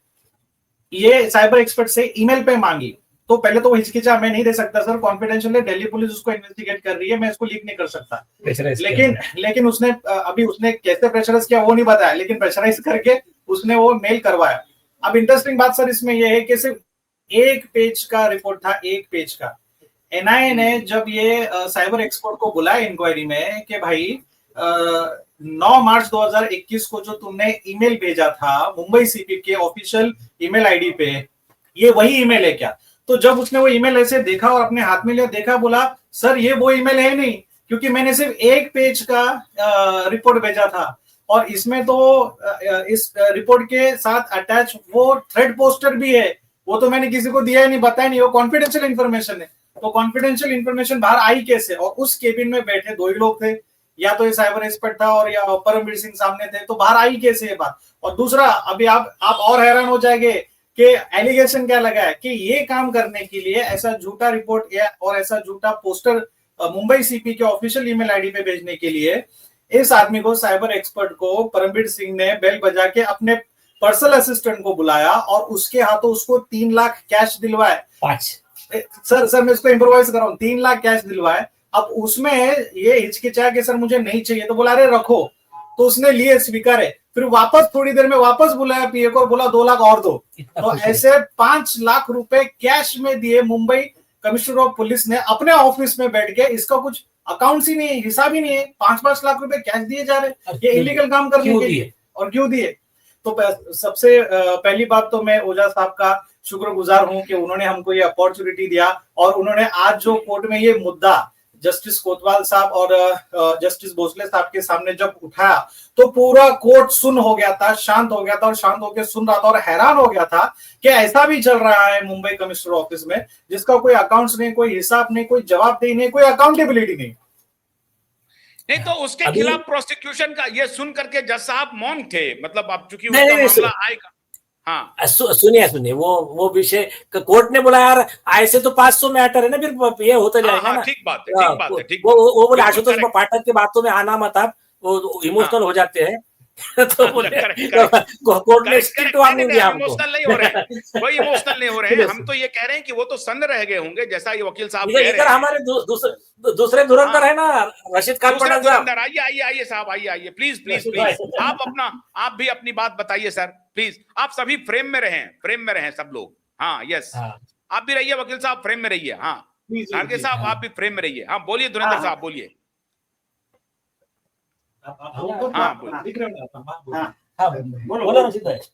ये साइबर एक्सपर्ट से ईमेल पे मांगी। तो पहले तो वो हिचकिचा, मैं नहीं दे सकता सर, कॉन्फिडेंशियल है, दिल्ली पुलिस उसको इन्वेस्टिगेट कर रही है, मैं इसको लीक नहीं कर सकता। लेकिन उसने अभी उसने कैसे प्रेशराइज किया वो नहीं बताया, लेकिन प्रेशराइज करके उसने वो मेल करवाया। अब इंटरेस्टिंग बात सर इसमें यह है कि सिर्फ एक पेज का रिपोर्ट था, एक पेज का। एनआईए ने जब ये साइबर एक्सपर्ट को बुलाया इंक्वायरी में कि भाई 9 मार्च 2021 को जो तुमने ईमेल भेजा था मुंबई सीपी के ऑफिशियल ईमेल आईडी पे, ये वही ईमेल है क्या? तो जब उसने वो ईमेल ऐसे देखा और अपने हाथ में लिया, देखा, बोला सर ये वो ईमेल है नहीं, क्योंकि मैंने सिर्फ एक पेज का रिपोर्ट भेजा था और इसमें तो इस रिपोर्ट के साथ अटैच वो थ्रेड पोस्टर भी है, वो तो मैंने किसी को दिया ही नहीं, बताया नहीं, वो कॉन्फिडेंशियल इंफॉर्मेशन है। तो कॉन्फिडेंशियल इंफॉर्मेशन बाहर आई कैसे? और उस केबिन में बैठे 2 ही लोग थे, या तो ये साइबर एक्सपर्ट था और या परमवीर सिंह सामने थे, तो बाहर आई कैसे ये बात? और दूसरा, अभी आप और हैरान हो जाएंगे कि एलिगेशन क्या लगा है कि ये काम करने के लिए ऐसा झूठा रिपोर्ट या और ऐसा झूठा पोस्टर मुंबई सीपी के ऑफिशियल ईमेल आईडी पे भेजने के लिए इस आदमी को, साइबर एक्सपर्ट को, परमवीर सिंह ने बेल बजा के अपने पर्सनल असिस्टेंट को बुलाया और उसके हाथों उसको 3 लाख कैश दिलवाए। 5 सर मैं इसको इम्प्रोवाइज कर रहा हूँ, 3 लाख कैश दिलवाए। अब उसमें ये हिचकिचाया कि सर मुझे नहीं चाहिए, तो बोला अरे रखो, तो उसने लिए, स्वीकार है। फिर वापस थोड़ी देर में वापस बुलाया पीए को, बोला 2 लाख और दो। तो ऐसे 5 लाख रुपए कैश में दिए मुंबई कमिश्नर ऑफ पुलिस ने अपने ऑफिस में बैठ के। इसका कुछ अकाउंट्स ही नहीं है, हिसाब ही नहीं है, 5-5 लाख रुपए कैश दिए जा रहे, ये इलीगल काम करने के लिए। और क्यों दिए? तो सबसे पहली बात तो मैं ओझा साहब का शुक्रगुजार हूं कि उन्होंने हमको ये अपॉर्चुनिटी दिया, और उन्होंने आज जो कोर्ट में ये मुद्दा जस्टिस कोतवाल साहब और जस्टिस भोसले साहब के सामने जब उठाया, तो पूरा कोर्ट सुन हो गया था, शांत हो गया था, और शांत होकर सुन रहा था और हैरान हो गया था कि ऐसा भी चल रहा है मुंबई कमिश्नर ऑफिस में, जिसका कोई अकाउंट्स नहीं, कोई हिसाब नहीं, कोई जवाबदेही नहीं, कोई अकाउंटेबिलिटी नहीं। नहीं तो उसके खिलाफ प्रोसिक्यूशन का ये सुन करके जज साहब मौन थे, मतलब अब चूंकि उसका मामला आएगा। हाँ सुनिए वो विषय कोर्ट ने बोला यार ऐसे तो 500 मैटर है ना, फिर ये होता जाएगा ना। ठीक बात है, ठीक बात है, ठीक। वो बोले आशुतोष पाठक की बातों में आना मत, आप वो इमोशनल हो जाते हैं। तो बोले कोर्ट ने स्ट्रिक्ट वार्निंग दिया हमको। इमोशनल नहीं हो रहे हैं, कोई इमोशनल नहीं हो रहे हैं। हम तो ये कह रहे हैं कि वो तो सन्न रह गए होंगे, जैसा ये वकील साहब कह रहे हैं। हमारे दूसरे धुरंधर है ना, रशीद खान पठान साहब। आइए साहब, आइए प्लीज प्लीज प्लीज। आप भी अपनी बात बताइए सर, प्लीज। आप सभी फ्रेम में रहें सब लोग। हाँ यस, आप भी रहिए वकील साहब, फ्रेम में रहिए। हाँ खाड़गे साहब आप भी फ्रेम में रहिए। हाँ बोलिए धुरंधर साहब, बोलिए।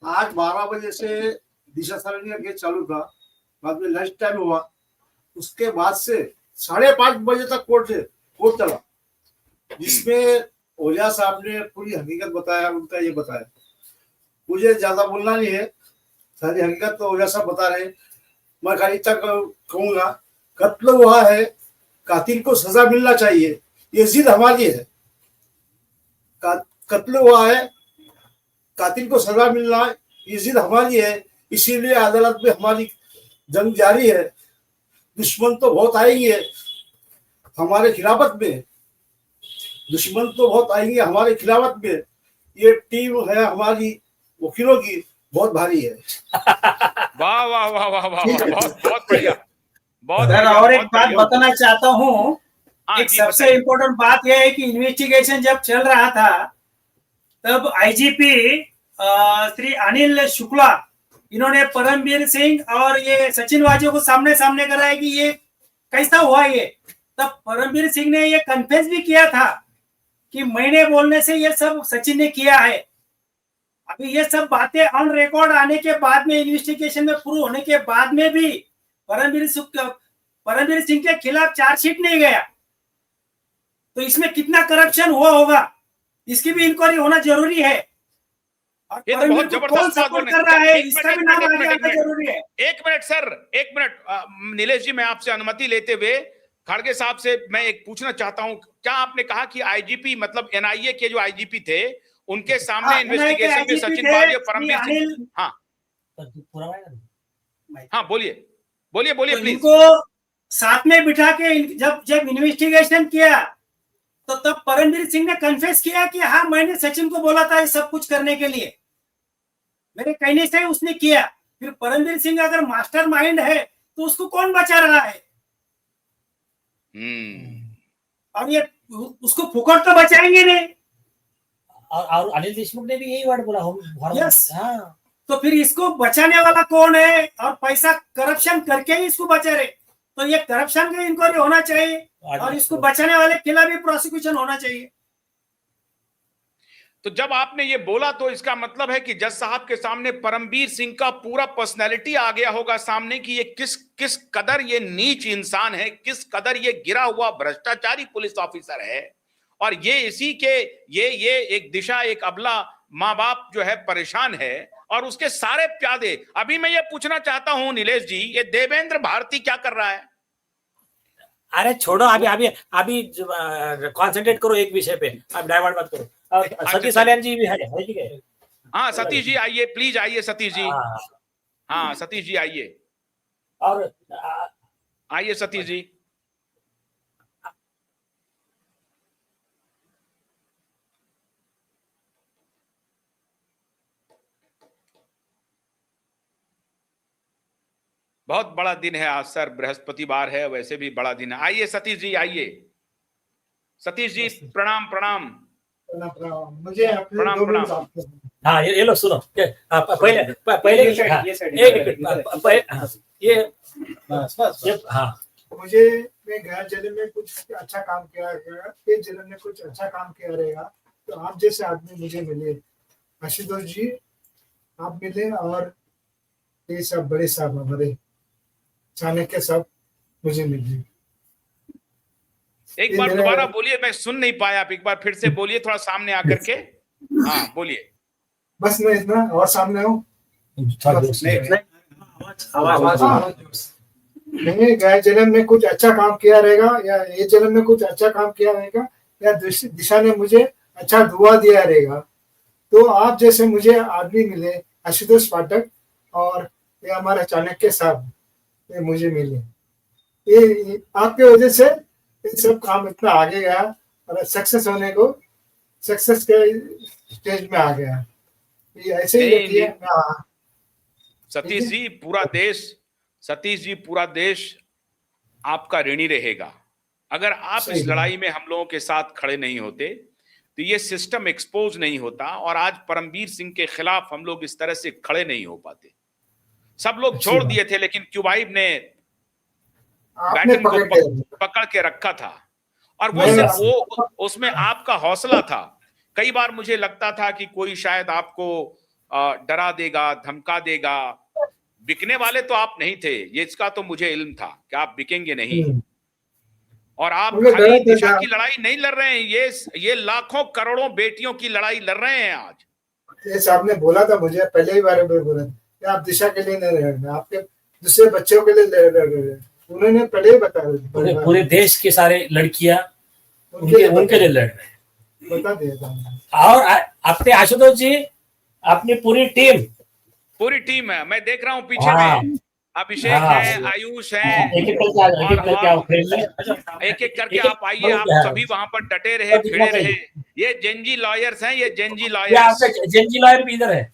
आज 12 बजे से दिशा सारणी का केस चालू था, बाद में लंच टाइम हुआ, उसके बाद से 5:30 बजे तक कोर्ट चला, जिसमें ओझा साहब ने पूरी हकीकत बताया, उनका ये बताया। मुझे ज्यादा बोलना नहीं है, सारी हकीकत तो ओझा साहब बता रहे हैं। मैं खाली तक कहूंगा, कत्ल हुआ है, कातिल को सजा मिलना चाहिए, ये जिद हमारी है। कत्ल हुआ है, कातिल को सजा मिलना, ये जिद हमारी है। इसीलिए अदालत में हमारी जंग जारी है। दुश्मन तो बहुत आएंगे हमारे खिलाफत में, ये टीम है हमारी वकीलों की, बहुत भारी है। वाह वाह वाह वाह वाह, बहुत बढ़िया, बहुत। और एक बात बताना चाहता हूँ, एक सबसे इम्पोर्टेंट बात यह है कि इन्वेस्टिगेशन जब चल रहा था, तब आईजीपी श्री अनिल शुक्ला, इन्होंने परमवीर सिंह और ये सचिन वाजे को सामने सामने कराया कि ये कैसा हुआ ये। तब परमवीर सिंह ने ये कन्फेस भी किया था कि मैंने बोलने से ये सब सचिन ने किया है। अभी ये सब बातें ऑन रिकॉर्ड आने के बाद में, इन्वेस्टिगेशन में प्रूव होने के बाद में भी परमवीर सिंह के खिलाफ चार्जशीट नहीं गया, तो इसमें कितना करप्शन हुआ होगा, इसकी भी इंक्वायरी होना जरूरी है। ये तो बहुत जबरदस्त बात बोल रहे हैं। इसका भी नाम आगे आना जरूरी है। एक मिनट सर, एक मिनट नीलेश जी, मैं आपसे अनुमति लेते हुए खाड़गे साहब से मैं एक पूछना चाहता हूं। क्या आपने कहा कि आईजीपी मतलब एनआईए के जो आईजीपी थे, उनके सामने इन्वेस्टिगेशन में सचिन वाजे, परमवीर सिंह, हाँ बोलिए प्लीज। इनको साथ में बिठा के जब इन्वेस्टिगेशन किया, तो तब परमवीर सिंह ने कन्फेस किया कि हाँ मैंने सचिन को बोला था ये सब कुछ करने के लिए, मेरे कहने से उसने किया। फिर परमवीर सिंह अगर मास्टर माइंड है तो उसको कौन बचा रहा है? और ये उसको फुकट तो बचाएंगे नहीं। और अनिल देशमुख ने भी यही वर्ड बोला। यस, तो फिर इसको बचाने वाला कौन है? और पैसा करप्शन करके ही इसको बचा रहे, तो ये करप्शन का इंक्वायरी होना चाहिए और इसको बचाने वाले के खिलाफ भी प्रोसिक्यूशन होना चाहिए। तो जब आपने ये बोला तो इसका मतलब है कि जज साहब के सामने परमवीर सिंह का पूरा पर्सनैलिटी आ गया होगा सामने, कि ये किस कदर ये नीच इंसान है, किस कदर ये गिरा हुआ भ्रष्टाचारी पुलिस ऑफिसर है। और ये इसी के ये एक दिशा, एक अबला माँ बाप जो है परेशान है, और उसके सारे प्यादे। अभी मैं ये पूछना चाहता हूं नीलेश जी, ये देवेंद्र भारती क्या कर रहा है? अरे छोड़ो, अभी कंसंट्रेट करो एक विषय पे, अब डाइवर्ट मत करो। सतीश सालियान जी भी है, ठीक है? हाँ सतीश जी आइए, प्लीज आइए सतीश जी। हाँ सतीश जी आइए, और आइए सतीश जी। बहुत बड़ा दिन है आज सर, बृहस्पतिवार है, वैसे भी बड़ा दिन है। आइए सतीश जी, आइए। सतीश जी प्रणाम प्रणाम। मुझे अपने प्रणाम, 2 मिनट प्रणाम। बात करना है। हाँ ये लो सुनो, पहले ये साइड, हाँ, ये साइड, एक इधर, मिनट, इधर। हाँ, ये बस बस बस। हाँ मुझे मैं गया जिले में कुछ अच्छा काम किया रहेगा, ये जिले में कुछ अच्छा काम किया रहेगा, तो आप जैसे आदमी मुझे मिले, आशुतोष जी आप मिले, और ये सब बड़े साहब हमारे चाणक्य साहब मुझे मिले। एक ये बार मेरा- दोबारा बोलिए, मैं सुन नहीं पाया। आप एक बार फिर से बोलिए, थोड़ा सामने आकर के। हाँ बोलिए। बस मैं इतना और सामने हूँ। थोड़ा दूर से। नहीं गए जन्म में कुछ अच्छा काम किया रहेगा, या ये जन्म में कुछ अच्छा काम किया रहेगा, या दिशा ने मुझे अच्छा दुआ दिया रहेगा, तो आप जैसे मुझे आदमी मिले, आशुतोष पाठक और ये हमारा चाणक्य साहब, ये मुझे मिले। ये आपके वजह से ये सब काम इतना आगे गया और सक्सेस होने को, सक्सेस के स्टेज में आ गया। ये ऐसे ही नहीं, रखिए। सतीश जी पूरा देश, सतीश जी पूरा देश आपका ऋणी रहेगा। अगर आप सही इस है। लड़ाई में हम लोगों के साथ खड़े नहीं होते तो ये सिस्टम एक्सपोज नहीं होता, और आज परमवीर सिंह के खिलाफ हम लोग इस तरह से खड़े नहीं हो पाते। सब लोग अच्छी छोड़ बात। दिए थे, लेकिन क्यूबाइब ने आपने बैटन को पकड़ के पकड़ के रखा था, और वो मैं- सिर्फ वो, उसमें आपका हौसला था। कई बार मुझे लगता था कि कोई शायद आपको डरा देगा, धमका देगा। बिकने वाले तो आप नहीं थे, ये इसका तो मुझे इल्म था कि आप बिकेंगे नहीं। और आप मुझे खाली डरा था दिशा क्या? की लड़ाई नहीं लड़ रहे हैं, ये लाखों करोड़ों बेटियों की लड़ाई लड़ रहे हैं आज। ये साहब ने बोला था मुझे पहले ही बारे में बोला कि आप दिशा के लिए नहीं लड़ रहे, आपके दूसरे बच्चों के लिए लड़ रहे हैं। उन्होंने पहले ही बताया, पूरे देश के सारे लड़कियां उनके उनके लिए लड़ रहे हैं। बता दिया था। और अपने आशुतोष जी, अपनी पूरी टीम है, मैं देख रहा हूं पीछे हाँ। में अभिषेक हाँ। है, आयुष है, एक एक करके आओ, एक एक करके आओ, एक एक करके आप आइए। आप सभी वहां पर डटे रहे, और दिखना खड़े रहे। चाहिए। ये जेनजी लॉयर्स हैं, ये जेनजी ये लॉयर्स। आपका जेनजी लॉयर भी इधर है।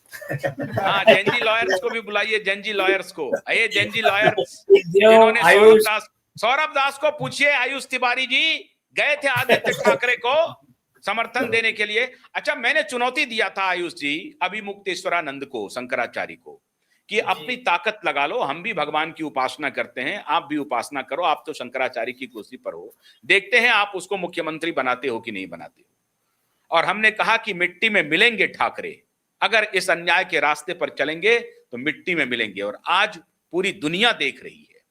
हाँ, जेनजी लॉयर्स को भी बुलाइए, जेनजी लॉयर्स को। ये जेनजी लॉयर्स देव, जिन्होंने आयुष, सौरभ दास को पूछिए, आयुष तिवारी जी गए थे आदित्य ठाकरे को समर्थन देने के लिए। अच्छा, मैंने चुनौती दिया था आयुष जी अभी मुक्तेश्वरानंद को, शंकराचार्य को, कि अपनी ताकत लगा लो, हम भी भगवान की उपासना करते हैं, आप भी उपासना करो, आप तो शंकराचार्य की कुर्सी पर हो, देखते हैं आप उसको मुख्यमंत्री बनाते हो कि नहीं बनाते हो। और हमने कहा कि मिट्टी में मिलेंगे ठाकरे, अगर इस अन्याय के रास्ते पर चलेंगे तो मिट्टी में मिलेंगे, और आज पूरी दुनिया देख रही है।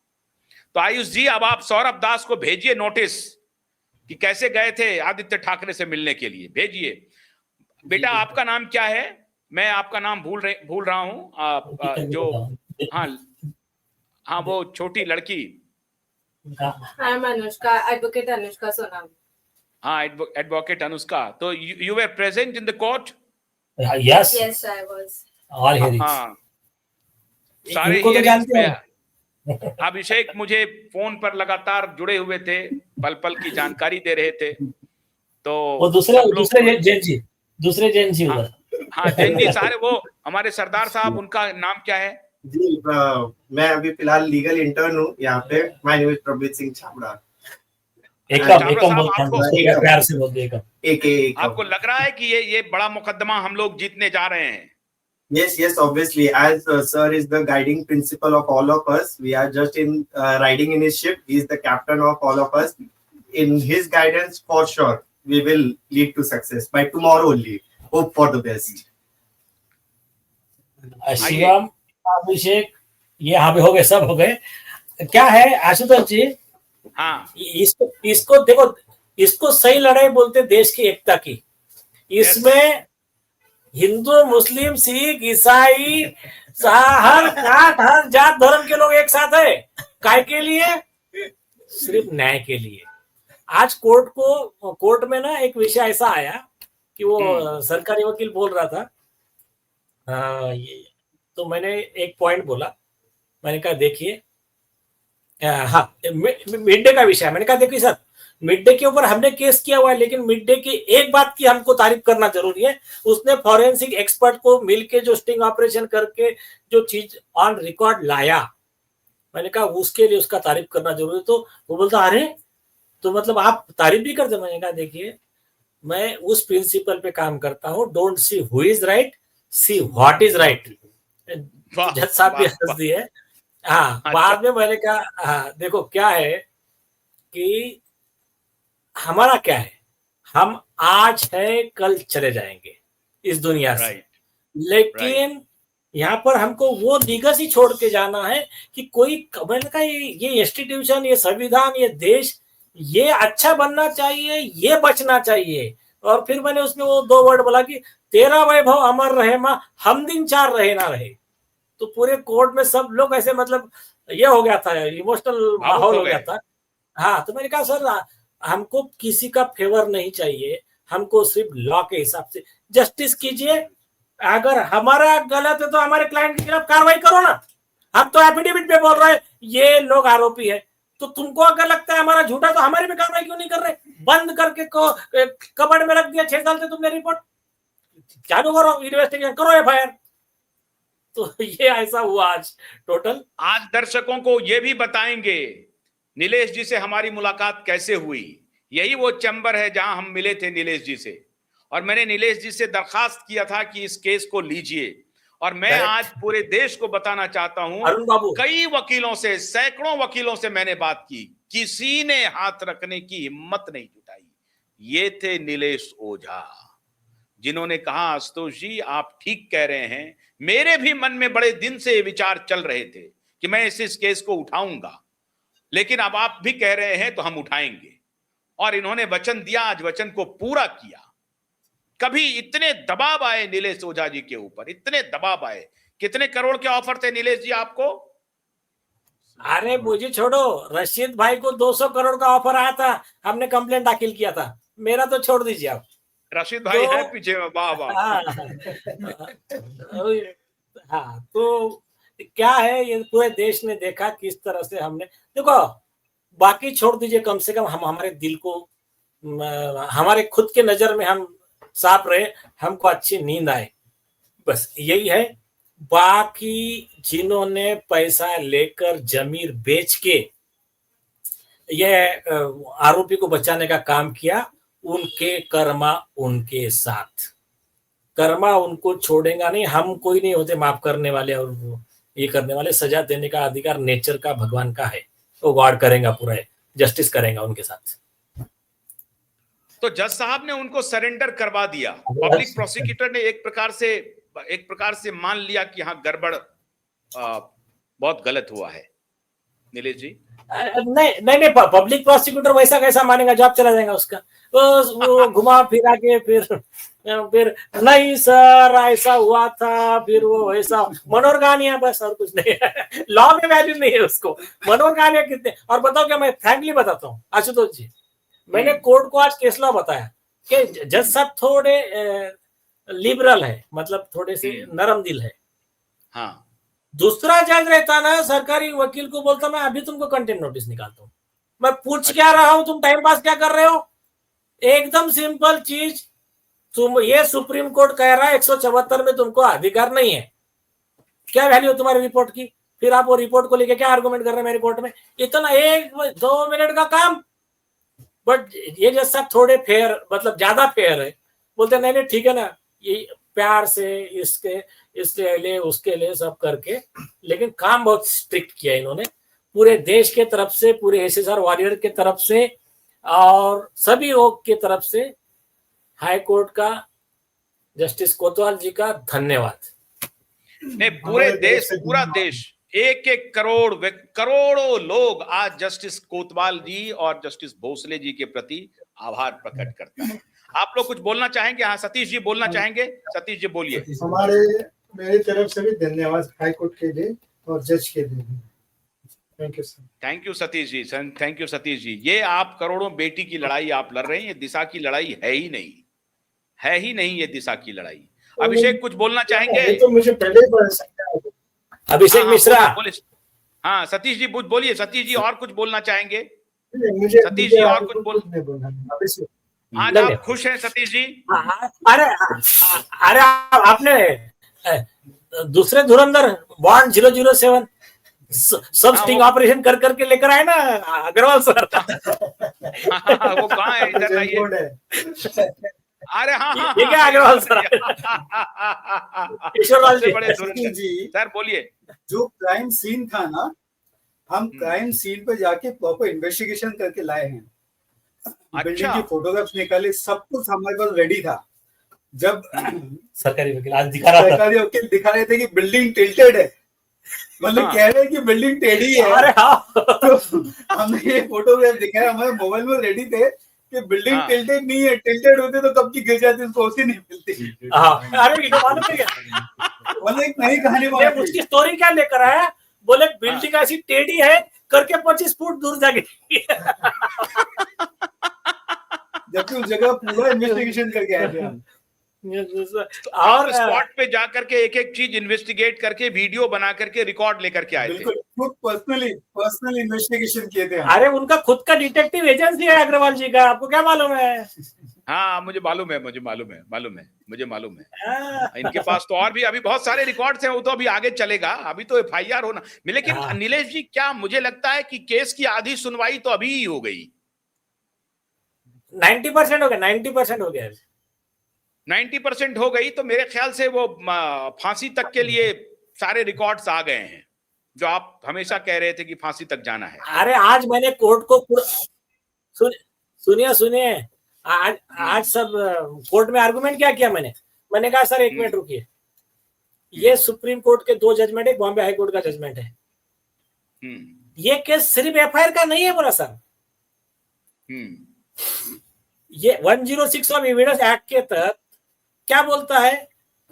तो आयुष जी, अब आप सौरभ दास को भेजिए नोटिस कि कैसे गए थे आदित्य ठाकरे से मिलने के लिए, भेजिए। बेटा आपका नाम क्या है? मैं आपका नाम भूल रहा हूं। जो हाँ वो छोटी लड़की। I am Anushka, advocate Anushka Sonam. हाँ, एडवोकेट अनुष्का। तो you were present in the court? Yes, yes I was. All hearings. हाँ, सारे इनको तो hearings जानते में हो। अभिषेक मुझे फोन पर लगातार जुड़े हुए थे, पल पल की जानकारी दे रहे थे। तो वो दूसरे जैन जी उधर। हाँ, जैन जी सारे, वो हमारे सरदार साहब, उनका नाम क्या है? जी मैं अभी फिलहाल लीगल इंटर्न हूँ यहाँ पे। My name is Prabhujeet Singh Chhabra. प्यार से बोल दे। आपको लग रहा है कि ये बड़ा मुकदमा हम लोग जीतने जा रहे हैं? Yes, obviously. As sir is the guiding principle of all of us, we are just in riding in his ship. He is the captain of all of us. In his guidance, for sure, we will lead to success by tomorrow only. Hope for the best. Shivam, अभिषेक, ये यहाँ पे हो गए, सब हो गए। क्या है आशुतोष जी? हाँ, इसको देखो, इसको सही लड़ाई बोलते देश की एकता की। इसमें हिंदू, मुस्लिम, सिख, ईसाई, हर जात धर्म के लोग एक साथ है। काय के लिए? सिर्फ न्याय के लिए। आज कोर्ट में ना एक विषय ऐसा आया कि वो सरकारी वकील बोल रहा था, तो मैंने एक पॉइंट बोला, मैंने कहा देखिए, हाँ मिड डे का विषय। मैंने कहा देखिए सर, मिड डे के ऊपर हमने केस किया हुआ है, लेकिन मिड डे की एक बात की हमको तारीफ करना जरूरी है, उसने फॉरेंसिक एक्सपर्ट को मिलके जो स्टिंग ऑपरेशन करके जो चीज ऑन रिकॉर्ड लाया, मैंने कहा उसके लिए उसका तारीफ करना जरूरी है। तो वो बोलता अरे तो मतलब आप तारीफ भी करते? मैंने कहा देखिए मैं उस प्रिंसिपल पे काम करता हूँ, don't see who is right, see what is right. वाह, जज साहब भी वाह, हंस वाह। दिए। हाँ अच्छा। बाद में मैंने कहा हाँ देखो क्या है कि हमारा क्या है, हम आज है कल चले जाएंगे इस दुनिया से, राइट, लेकिन यहाँ पर हमको वो लीगेसी छोड़ के जाना है कि कोई मैंने कहा ये इंस्टीट्यूशन, ये संविधान, ये देश, ये अच्छा बनना चाहिए, ये बचना चाहिए। और फिर मैंने उसमें वो 2 वर्ड बोला कि तेरा वैभव अमर रहे माँ, हम दिन चार रहे ना रहे। तो पूरे कोर्ट में सब लोग ऐसे मतलब ये हो गया था, इमोशनल भावुक माहौल हो हो गया गए। था। हाँ तो मैंने कहा सर हमको किसी का फेवर नहीं चाहिए, हमको सिर्फ लॉ के हिसाब से जस्टिस कीजिए। अगर हमारा गलत है तो हमारे क्लाइंट के खिलाफ कार्रवाई करो ना। हम तो एफिडेविट पे बोल रहे हैं ये लोग आरोपी है, तो तुमको अगर लगता है हमारा झूठा तो हमारे पे कार्रवाई क्यों नहीं कर रहे? बंद करके कबड़ में रख दिया 6 साल से तुमने, रिपोर्ट चालू करो, इन्वेस्टिगेशन करो, एफआईआर। तो ये ऐसा हुआ आज टोटल। आज दर्शकों को यह भी बताएंगे नीलेश जी से हमारी मुलाकात कैसे हुई। यही वो चैम्बर है जहां हम मिले थे नीलेश जी से, और मैंने नीलेश जी से दरखास्त किया था कि इस केस को लीजिए। और मैं Correct. आज पूरे देश को बताना चाहता हूं, अरुण बाबू कई वकीलों से, सैकड़ों वकीलों से मैंने बात की, किसी ने हाथ रखने की हिम्मत नहीं जुटाई। ये थे नीलेश ओझा, जिन्होंने कहा आशुतोष जी आप ठीक कह रहे हैं, मेरे भी मन में बड़े दिन से ये विचार चल रहे थे कि मैं इस केस को उठाऊंगा, लेकिन अब आप भी कह रहे हैं तो हम उठाएंगे। और इन्होंने वचन दिया, आज वचन को पूरा किया। कभी इतने दबाव आए नीलेश ओझा जी के ऊपर, इतने दबाव आए। कितने करोड़ के ऑफर थे नीलेश जी आपको? अरे मुझे छोड़ो, रशीद भाई को 200 करोड़ का ऑफर आया था, हमने कंप्लेंट दाखिल किया था। मेरा तो छोड़ दीजिए आप। रशीद भाई तो है पीछे में, वाह वाह। हाँ तो क्या है, ये पूरे देश ने देखा किस तरह से हमने, देखो बाकी छोड़ दीजिए, कम से कम हम हमारे दिल को, हमारे खुद के नजर में हम साफ रहे, हमको अच्छी नींद आए, बस यही है। बाकी जिन्होंने पैसा लेकर जमीर बेच के ये आरोपी को बचाने का काम किया, उनके कर्मा उनके साथ, कर्मा उनको छोड़ेगा नहीं। हम कोई नहीं होते माफ करने वाले और ये करने वाले, सजा देने का अधिकार नेचर का, भगवान का है, वो गॉड करेगा, पूरा जस्टिस करेगा उनके साथ। तो जज साहब ने उनको सरेंडर करवा दिया। पब्लिक प्रोसिक्यूटर ने एक प्रकार से मान लिया कि हाँ गड़बड़, बहुत गलत हुआ है। नीलेश जी नहीं, पब्लिक प्रोसिक्यूटर वैसा कैसा मानेगा, जॉब चला जाएगा उसका। वो घुमा फिरा के फिर नहीं सर ऐसा हुआ था, फिर वो ऐसा मनोरगानिया, बस और कुछ नहीं है। लॉ में वैल्यू नहीं है उसको, मनोरगानिया कितने। और बताओ क्या, मैं फ्रैंकली बताता हूँ आशुतोष जी, मैंने कोर्ट को आज केस लॉ बताया कि जज साहब थोड़े लिबरल है, मतलब थोड़े से नरम दिल है। हाँ, दूसरा जज रहता ना, सरकारी वकील को बोलता मैं अभी तुमको कंटेम्प्ट नोटिस निकालता हूं, मैं पूछ क्या रहा हूं, तुम टाइम पास क्या कर रहे हो। एकदम सिंपल चीज, तुम ये सुप्रीम कोर्ट कह रहा है 174 में तुमको अधिकार नहीं है, क्या वैल्यू है तुम्हारी रिपोर्ट की? फिर आप वो रिपोर्ट को लेके क्या आर्गुमेंट कर रहे हैं मेरे कोर्ट में? इतना 1-2 मिनट का काम। बट ये जज साहब थोड़े फेयर, मतलब ज्यादा फेयर है, बोलते नहीं नहीं ठीक है ना, ये प्यार से इसके लिए उसके लिए सब करके, लेकिन काम बहुत स्ट्रिक्ट किया इन्होंने पूरे देश के तरफ से, पूरे एसएसआर वॉरियर के तरफ से और सभी लोग के तरफ से। हाई कोर्ट का, जस्टिस कोतवाल जी का धन्यवाद। ने पूरे देश, पूरा देश, 1-1 करोड़ों लोग आज जस्टिस कोतवाल जी और जस्टिस भोसले जी के प्रति आभार प्रकट करता है। आप लोग कुछ बोलना चाहेंगे? हाँ सतीश जी बोलना चाहेंगे, सतीश जी बोलिए। मेरी तरफ से भी धन्यवाद हाई कोर्ट के लिए और जज के लिए। Thank you sir. Thank you Satish ji, thank you Satish ji. ये आप करोड़ों बेटी की लड़ाई आप लड़ रहे हैं, ये दिशा की लड़ाई है ही नहीं ये दिशा की लड़ाई। अभिषेक कुछ बोलना चाहेंगे? तो मुझे पहले ही अभिषेक मिश्रा। हाँ सतीश जी बोलिए, सतीश जी और कुछ बोलना चाहेंगे? मुझे सतीश जी और कुछ बोलना। आज आप खुश हैं सतीश जी? अरे आपने दूसरे धुरंधर बॉन्ड 007 सब स्टिंग ऑपरेशन कर करके लेकर आए ना अग्रवाल सर। वो कहाँ है, इधर आइए। अरे हाँ हाँ, ये क्या अग्रवाल सर? ईश्वरलाल जी। बड़े धुरंधर। जी, सर बोलिए। जो क्राइम सीन था ना, हम क्राइम सीन पे जाके प्रॉपर इन्वेस्टिगेशन करके लाए हैं। बिल्डिंग की फोटोग्राफ्स निकाले, सब कुछ हमारे पास रेडी था। जब सरकारी वकील आज दिखा रहा था, सरकारी वकील दिखा रहे थे कि बिल्डिंग टिल्टेड है, मतलब कह रहे हैं कि बिल्डिंग टेढ़ी है। अरे हाँ, तो हमने ये फोटोग्राफ दिखाया, हमारे मोबाइल में रेडी थे कि बिल्डिंग हाँ। टिल्टेड नहीं है, टिल्टेड होते तो कब की गिर जाती, उसको उसी नहीं मिलती। हाँ, अरे इनको मालूम है क्या? मतलब एक नई कहानी ये बनी। उसकी स्टोरी क्या लेकर आया, बोले बिल्डिंग ऐसी टेढ़ी है करके 25 फुट दूर जाके जबकि उस जगह पूरा इन्वेस्टिगेशन करके आए थे हम। और स्पॉट पे जा करके एक एक चीज इन्वेस्टिगेट करके वीडियो बना करके रिकॉर्ड लेकर के आए थे। बिल्कुल, खुद पर्सनल इन्वेस्टिगेशन किए थे हम। अरे उनका खुद का डिटेक्टिव एजेंसी है अग्रवाल जी का, आपको क्या मालूम है? हाँ मुझे मालूम है, मुझे मालूम है। हाँ। इनके पास तो और भी अभी बहुत सारे रिकॉर्ड्स हैं, वो तो अभी आगे चलेगा, अभी तो एफआईआर होना। लेकिन हाँ। नीलेश जी, क्या मुझे लगता है कि केस की आधी सुनवाई तो अभी ही हो गई। 90% हो गया, 90% हो गया। 90% हो गई, तो मेरे ख्याल से वो फांसी तक के लिए सारे रिकॉर्ड्स आ गए हैं, जो आप हमेशा कह रहे थे कि फांसी तक जाना है। अरे आज मैंने कोर्ट को सुनिए आज सब कोर्ट में आर्गुमेंट क्या किया मैंने कहा सर एक मिनट रुकिए, ये सुप्रीम कोर्ट के 2 जजमेंट है, बॉम्बे हाई कोर्ट का जजमेंट है, ये केस सिर्फ एफआईआर का नहीं है बोला सर। ये 106 ऑफ एविडेंस एक्ट के तहत क्या बोलता है,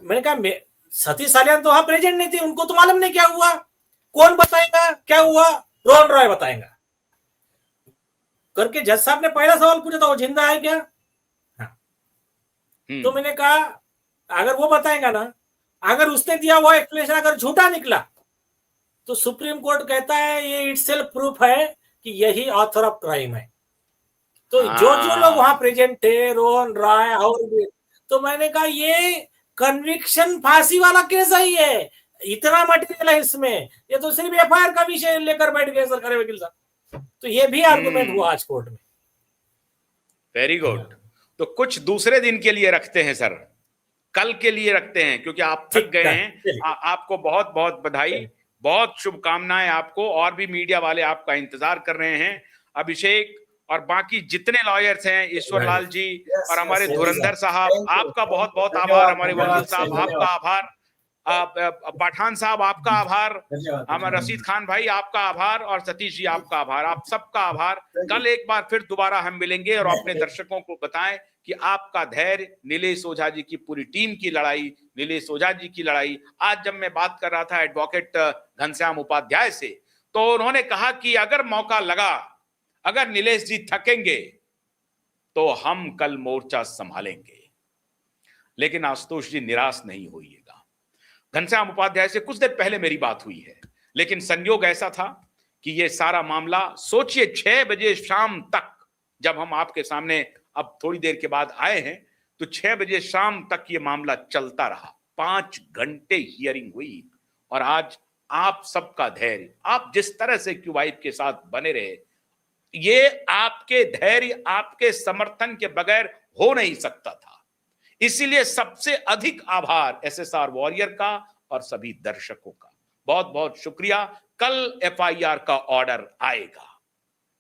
मैंने कहा सतीश सालियान तो वहां प्रेजेंट नहीं थे, उनको तो मालूम नहीं क्या हुआ, कौन बताएगा क्या हुआ, रोहन रॉय बताएगा करके जज साहब ने पहला सवाल पूछा था, वो जिंदा है क्या? हाँ। तो मैंने कहा अगर वो बताएगा ना, अगर उसने दिया वो एक्सप्लेनेशन अगर झूठा निकला तो सुप्रीम कोर्ट कहता है ये इटसेल्फ प्रूफ है कि यही ऑथर ऑफ क्राइम है। तो जो लोग वहां प्रेजेंट थे, रोहन रॉय और भी, तो मैंने कहा ये कन्विक्शन फांसी वाला केस है, ये इतना मटेरियल है इसमें, ये तो सिर्फ एफआईआर का विषय लेकर बैठ गए सरकारी वकील साहब। तो ये भी आर्गुमेंट हुआ आज कोर्ट में। Very good. तो कुछ दूसरे दिन के लिए रखते हैं सर, कल के लिए रखते हैं, क्योंकि आप थक गए हैं। आपको बहुत बहुत बधाई, बहुत शुभकामनाएं आपको, और भी मीडिया वाले आपका इंतजार कर रहे हैं। अभिषेक और बाकी जितने लॉयर्स हैं, ईश्वरलाल जी और हमारे धुरंधर साहब, आपका बहुत बहुत आभार। हमारे वकील साहब आपका आभार, पठान साहब आपका आभार, हमारे रशीद खान भाई आपका आभार, और सतीश जी आपका आभार, आप सबका आभार। कल एक बार फिर दोबारा हम मिलेंगे और अपने दर्शकों को बताएं कि आपका धैर्य, नीलेश ओझा जी की पूरी टीम की लड़ाई, नीलेश ओझा जी की लड़ाई। आज जब मैं बात कर रहा था एडवोकेट घनश्याम उपाध्याय से, तो उन्होंने कहा कि अगर मौका लगा, अगर नीलेश जी थकेंगे तो हम कल मोर्चा संभालेंगे। लेकिन आशुतोष जी निराश नहीं होइएगा। घनश्याम उपाध्याय से कुछ देर पहले मेरी बात हुई है, लेकिन संयोग ऐसा था कि ये सारा मामला, सोचिए 6 बजे शाम तक, जब हम आपके सामने अब थोड़ी देर के बाद आए हैं, तो 6 बजे शाम तक ये मामला चलता रहा। 5 घंटे हियरिंग हुई, और आज आप सबका धैर्य, आप जिस तरह से क्यूवाइब के साथ बने रहे, ये आपके धैर्य, आपके समर्थन के बगैर हो नहीं सकता था। इसीलिए सबसे अधिक आभार एसएसआर वॉरियर का और सभी दर्शकों का। बहुत बहुत शुक्रिया। कल एफआईआर का ऑर्डर आएगा।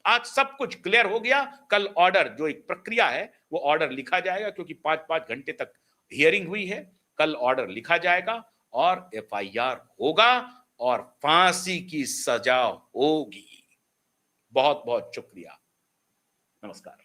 आज सब कुछ क्लियर हो गया। कल ऑर्डर, जो एक प्रक्रिया है, वो ऑर्डर लिखा जाएगा, क्योंकि 5-5 घंटे तक हियरिंग हुई है। कल ऑर्डर लिखा जाएगा और एफआईआर होगा और फांसी की सजा होगी। बहुत बहुत शुक्रिया। नमस्कार।